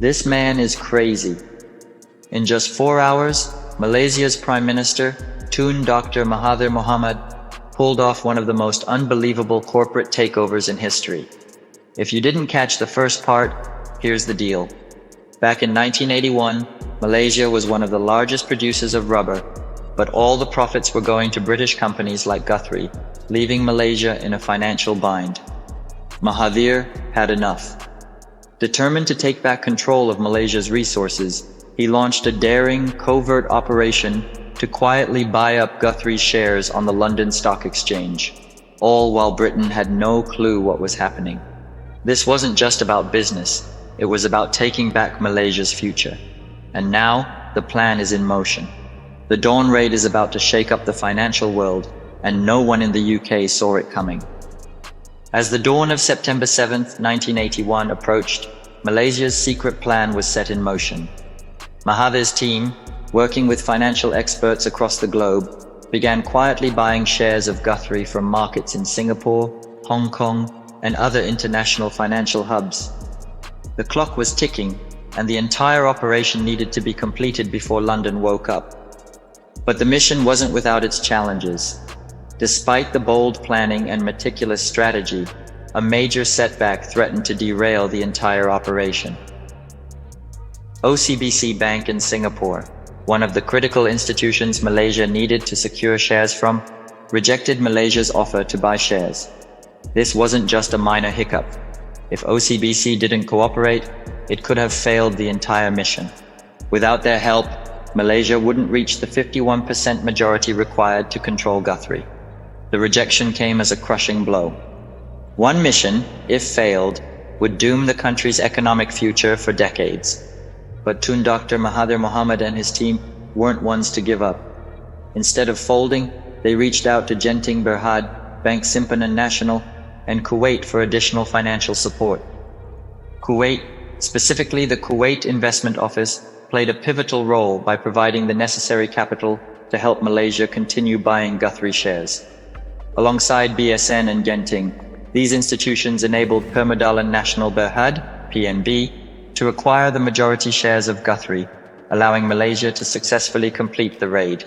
This man is crazy. In just 4 hours, Malaysia's Prime Minister, Tun Dr. Mahathir Mohamad, pulled off one of the most unbelievable corporate takeovers in history. If you didn't catch the first part, here's the deal. Back in 1981, Malaysia was one of the largest producers of rubber, but all the profits were going to British companies like Guthrie, leaving Malaysia in a financial bind. Mahathir had enough. Determined to take back control of Malaysia's resources, he launched a daring, covert operation to quietly buy up Guthrie's shares on the London Stock Exchange, all while Britain had no clue what was happening. This wasn't just about business, it was about taking back Malaysia's future. And now, the plan is in motion. The Dawn Raid is about to shake up the financial world, and no one in the UK saw it coming. As the dawn of September 7, 1981 approached, Malaysia's secret plan was set in motion. Mahathir's team, working with financial experts across the globe, began quietly buying shares of Guthrie from markets in Singapore, Hong Kong, and other international financial hubs. The clock was ticking, and the entire operation needed to be completed before London woke up. But the mission wasn't without its challenges. Despite the bold planning and meticulous strategy, a major setback threatened to derail the entire operation. OCBC Bank in Singapore, one of the critical institutions Malaysia needed to secure shares from, rejected Malaysia's offer to buy shares. This wasn't just a minor hiccup. If OCBC didn't cooperate, it could have failed the entire mission. Without their help, Malaysia wouldn't reach the 51% majority required to control Guthrie. The rejection came as a crushing blow. One mission, if failed, would doom the country's economic future for decades. But Tun Dr. Mahathir Mohamad and his team weren't ones to give up. Instead of folding, they reached out to Genting Berhad, Bank Simpanan Nasional, and Kuwait for additional financial support. Kuwait, specifically the Kuwait Investment Office, played a pivotal role by providing the necessary capital to help Malaysia continue buying Guthrie shares. Alongside BSN and Genting, these institutions enabled Permodalan Nasional Berhad, PNB, to acquire the majority shares of Guthrie, allowing Malaysia to successfully complete the raid.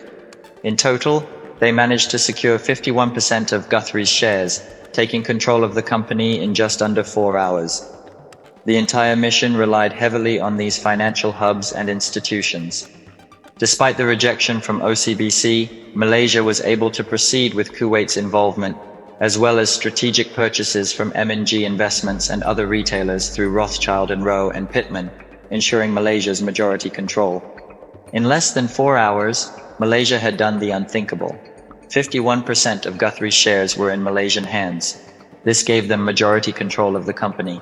In total, they managed to secure 51% of Guthrie's shares, taking control of the company in just under 4 hours. The entire mission relied heavily on these financial hubs and institutions. Despite the rejection from OCBC, Malaysia was able to proceed with Kuwait's involvement, as well as strategic purchases from M&G Investments and other retailers through Rothschild & Rowe and Pittman, ensuring Malaysia's majority control. In less than 4 hours, Malaysia had done the unthinkable. 51% of Guthrie's shares were in Malaysian hands. This gave them majority control of the company.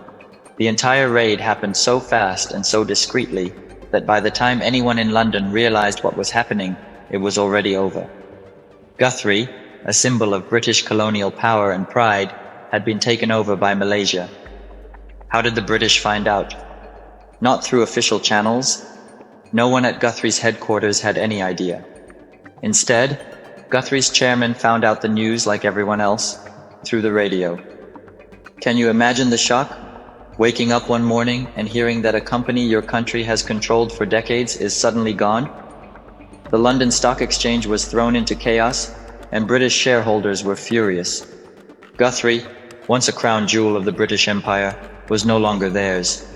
The entire raid happened so fast and so discreetly that by the time anyone in London realized what was happening, it was already over. Guthrie, a symbol of British colonial power and pride, had been taken over by Malaysia. How did the British find out? Not through official channels. No one at Guthrie's headquarters had any idea. Instead, Guthrie's chairman found out the news like everyone else, through the radio. Can you imagine the shock? Waking up one morning and hearing that a company your country has controlled for decades is suddenly gone? The London Stock Exchange was thrown into chaos, and British shareholders were furious. Guthrie, once a crown jewel of the British Empire, was no longer theirs.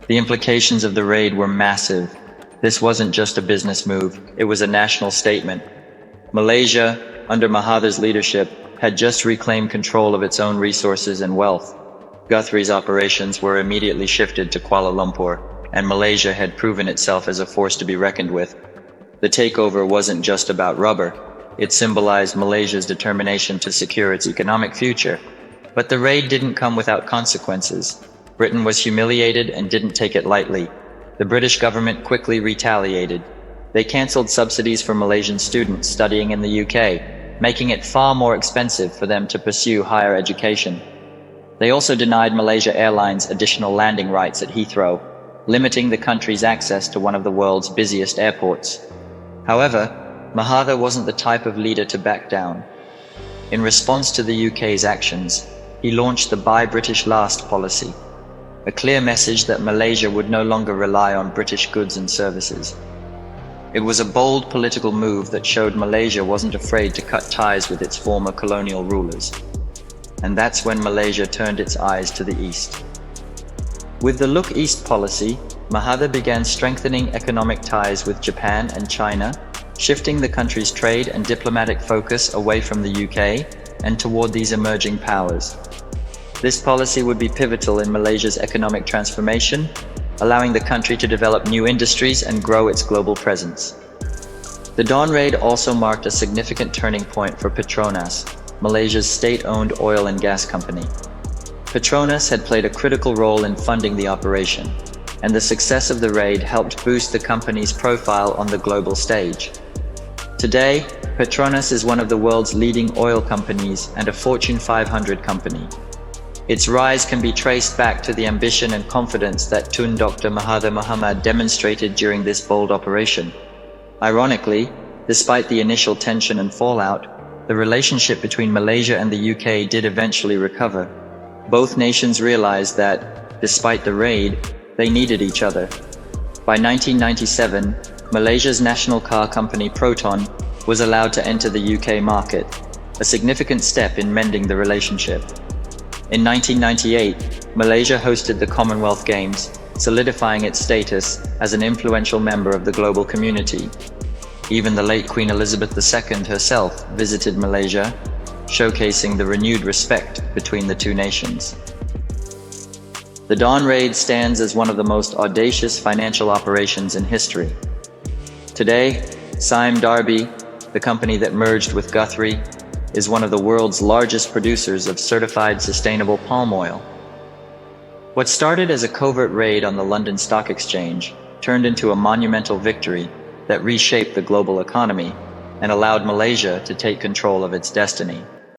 The implications of the raid were massive. This wasn't just a business move, it was a national statement. Malaysia, under Mahathir's leadership, had just reclaimed control of its own resources and wealth. Guthrie's operations were immediately shifted to Kuala Lumpur, and Malaysia had proven itself as a force to be reckoned with. The takeover wasn't just about rubber, it symbolized Malaysia's determination to secure its economic future. But the raid didn't come without consequences. Britain was humiliated and didn't take it lightly. The British government quickly retaliated. They cancelled subsidies for Malaysian students studying in the UK, making it far more expensive for them to pursue higher education. They also denied Malaysia Airlines additional landing rights at Heathrow, limiting the country's access to one of the world's busiest airports. However, Mahathir wasn't the type of leader to back down. In response to the UK's actions, he launched the Buy British Last policy. a clear message that Malaysia would no longer rely on British goods and services. It was a bold political move that showed Malaysia wasn't afraid to cut ties with its former colonial rulers. And that's when Malaysia turned its eyes to the east. With the Look East policy, Mahathir began strengthening economic ties with Japan and China, shifting the country's trade and diplomatic focus away from the UK and toward these emerging powers. This policy would be pivotal in Malaysia's economic transformation, allowing the country to develop new industries and grow its global presence. The Dawn raid also marked a significant turning point for Petronas, Malaysia's state-owned oil and gas company. Petronas had played a critical role in funding the operation, and the success of the raid helped boost the company's profile on the global stage. Today, Petronas is one of the world's leading oil companies and a Fortune 500 company. Its rise can be traced back to the ambition and confidence that Tun Dr. Mahathir Mohamad demonstrated during this bold operation. Ironically, despite the initial tension and fallout, the relationship between Malaysia and the UK did eventually recover. Both nations realized that, despite the raid, they needed each other. By 1997, Malaysia's national car company Proton was allowed to enter the UK market, a significant step in mending the relationship. In 1998, Malaysia hosted the Commonwealth Games, solidifying its status as an influential member of the global community. Even the late Queen Elizabeth II herself visited Malaysia, showcasing the renewed respect between the two nations. The Dawn raid stands as one of the most audacious financial operations in history. Today, Sime Darby, the company that merged with Guthrie, is one of the world's largest producers of certified sustainable palm oil. What started as a covert raid on the London Stock Exchange turned into a monumental victory that reshaped the global economy and allowed Malaysia to take control of its destiny.